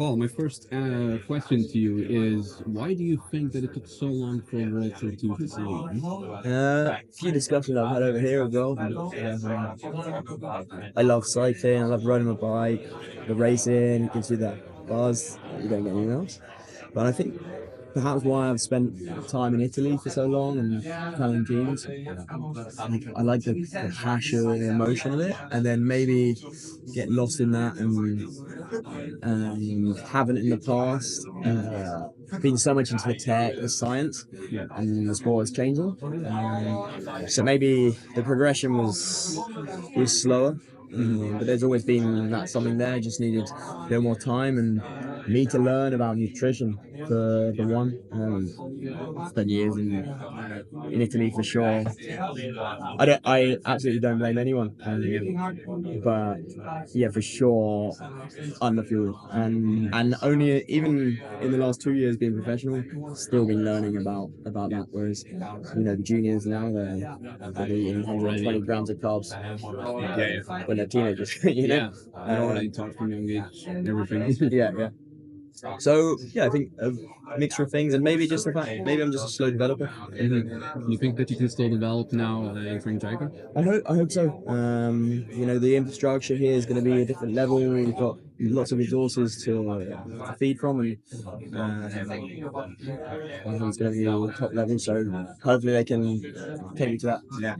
Paul, my first question to you is, why do you think that it took so long for World Tour 2 to see? A few discussions I've had over here as well. I love cycling, I love riding my bike, the racing, it gives you that buzz that you don't get anywhere else. But I think perhaps why I've spent time in Italy for so long and Italian teams, I like the passion and the emotion of it, and then maybe get lost in that and haven't in the past been so much into the tech, the science, and the sport is changing. So maybe the progression was slower, but there's always been that something there. Just needed a bit more time and me to learn about nutrition for one. Spent years in Italy for sure. I absolutely don't blame anyone, but yeah, for sure, underfueled, and only even in the last 2 years being professional, still been learning about that. Whereas the juniors now they're eating 120 grams of carbs when they're teenagers. They're already taught from young age, everything. Yeah. So yeah, I think a mixture of things, and maybe just the fact maybe I'm just a slow developer. You think that you can still develop now in Team Jayco? I hope so. The infrastructure here is going to be a different level. We've got lots of resources to feed from, and I think it's going to be top level. So hopefully they can take me to that. Yeah,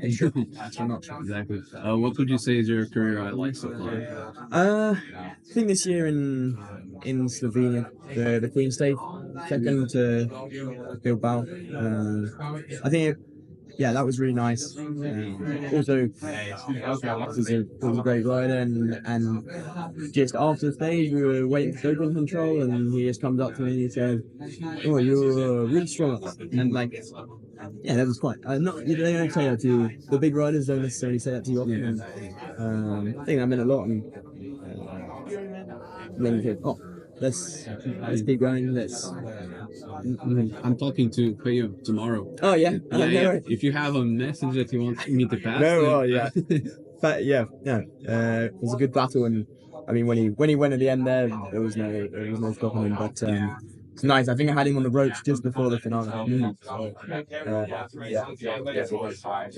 that's very much exactly. What would you say is your career highlight so far? I think this year in Slovenia, the Queen State, second to Bilbao. I think that was really nice. Also, it was a great rider, and just after the stage, we were waiting for doping control, and he just comes up to me and he said, "Oh, you're really strong," and that was quite. They don't say that to you. The big riders don't necessarily say that to you often. I think that meant a lot. And then you think, oh, let's keep going. I'm talking to Peyo tomorrow. Oh yeah. If you have a message that you want me to pass. But it was a good battle, and I mean when he went at the end there was no stopping him. But it's nice. I think I had him on the ropes just before the finale.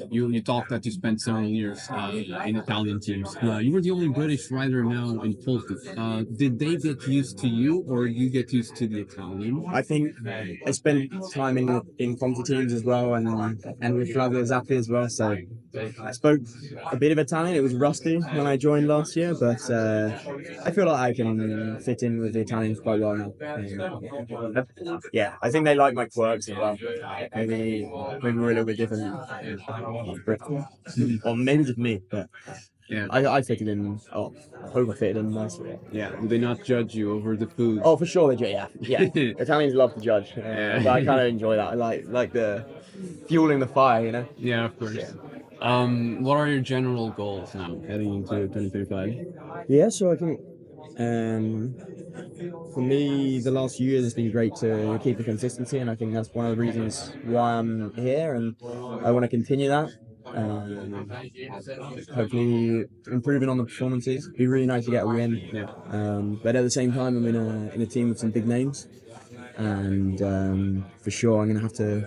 You talked that you spent several years in Italian teams. You were the only British rider now in Polti. Did they get used to you, or you get used to the Italian? I think I spent time in Polti teams as well, and with Flavio Zappi as well. So I spoke a bit of Italian. It was rusty when I joined last year, but I feel like I can fit in with the Italians quite well now. I think they like my quirks as well. Maybe we're a little bit different, or maybe just me. But yeah, I fitted in. Oh, I hope I fitted in nicely. Yeah, do they not judge you over the food? Oh, for sure they do. Yeah. Italians love to judge, but I kind of enjoy that. I like the fueling the fire, Yeah, of course. What are your general goals now heading into 2035? Yeah, so I think for me, the last few years it's been great to keep the consistency, and I think that's one of the reasons why I'm here, and I want to continue that. Hopefully improving on the performances. It'd be really nice to get a win. But at the same time, I'm in a team with some big names, and for sure I'm going to have to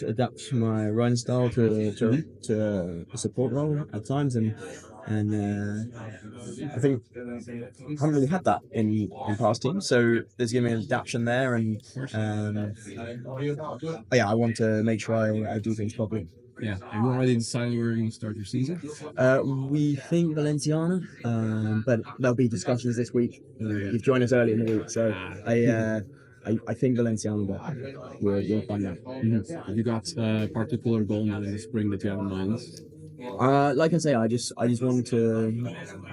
adapt my riding style to a support role at times, and I think I haven't really had that in past teams, so there's going to be an adaptation there, and I want to make sure I do things properly. Yeah, have you already decided where you're going to start your season? We think Valenciana, but there'll be discussions this week. You've joined us early in the week, so I think Valenciana, but we'll find out. Have you got a particular goal now in the spring that you have in mind? Like I say, I just want to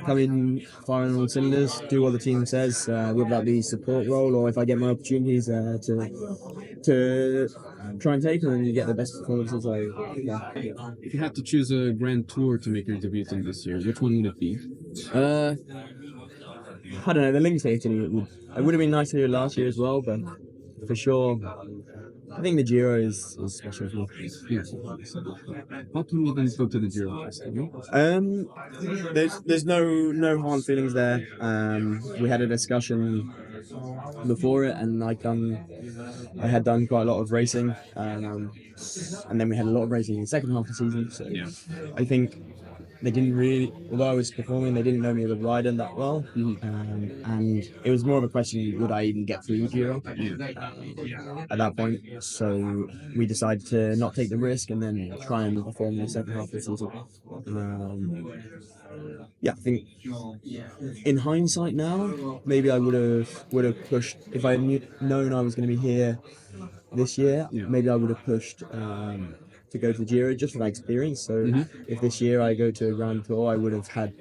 come in, fire on all cylinders, do what the team says, whether that be support role or if I get my opportunities to try and take them and get the best performances. If you had to choose a Grand Tour to make your debut in this year, which one would it be? I don't know. The links to Italy, it would have been nice to do it last year as well, but for sure, I think the Giro is special for me. Yes. How come you didn't go to the Giro? There's no hard feelings there. We had a discussion before it, and I had done quite a lot of racing, and then we had a lot of racing in the second half of the season. So I think they didn't really, although I was performing, they didn't know me as a rider that well, and it was more of a question, would I even get through the Giro at that point? So we decided to not take the risk and then try and perform in the second half of the season. I think in hindsight now, maybe I would have pushed if I had known I was going to be here this year. Maybe I would have pushed to go to the Giro just for that experience. So if this year I go to a Grand Tour, I would have had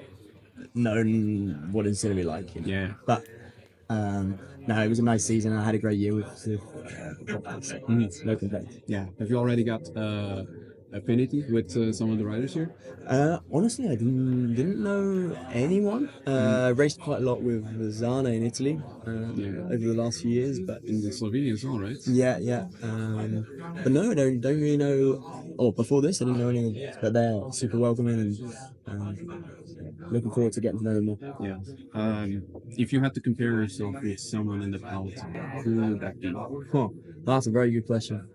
known what it's going to be like. But no, it was a nice season. I had a great year with no complaints. Yeah. Have you already got affinity with some of the riders here? Honestly, I didn't know anyone. Raced quite a lot with Zana in Italy over the last few years, but in Slovenia as well, right? Yeah. But no, I don't really know. Or before this, I didn't know anyone. But they're super welcoming and looking forward to getting to know them more. Yeah. If you had to compare yourself with someone in the Polti, who would that be? That's a very good question.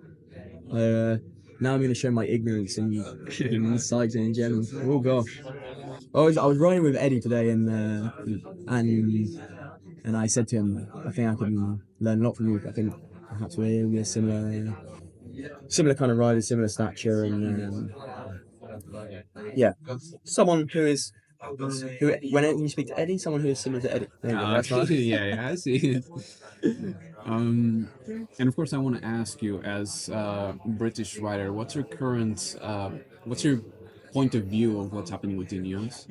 Now I'm going to show my ignorance in cycling in general. Oh gosh. I was riding with Eddie today, and I said to him, I think I can learn a lot from you. I think perhaps we're similar kind of riders, similar stature, and someone who is whenever you speak to Eddie, someone who is similar to Eddie. Yeah, I see. And of course, I want to ask you, as a British rider, what's your point of view of what's happening with the news?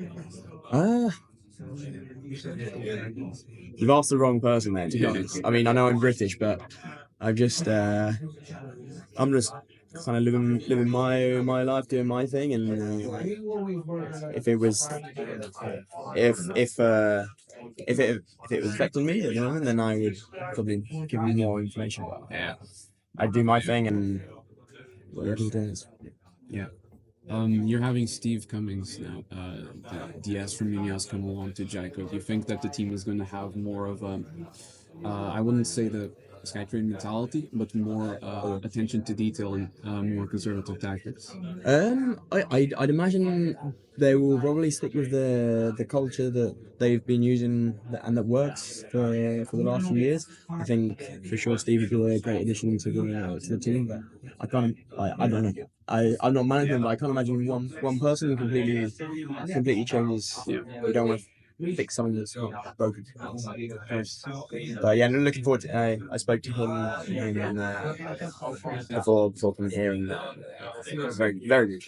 You've asked the wrong person there, to be honest. I mean, I know I'm British, but I'm just kind of living my life, doing my thing, and if it was affecting me, then I would probably give you more information. I do my thing, and whatever it is. Yeah. You're having Steve Cummings now, Diaz from Munoz come along to Jayco. Do you think that the team is going to have more of I wouldn't say the Skytrain mentality, but more attention to detail and more conservative tactics? I'd imagine they will probably stick with the culture that they've been using and that works for the last few years. I think for sure Steve would be a great addition to the team, but I don't know. I'm not managing, but I can't imagine one person who completely changes. We don't want to fix something that's broken. But yeah, I'm looking forward to. I spoke to him before coming here, and very very good.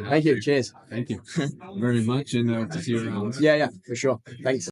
Thank you. Cheers. Thank you very much, and to see you around. Yeah, for sure. Thanks.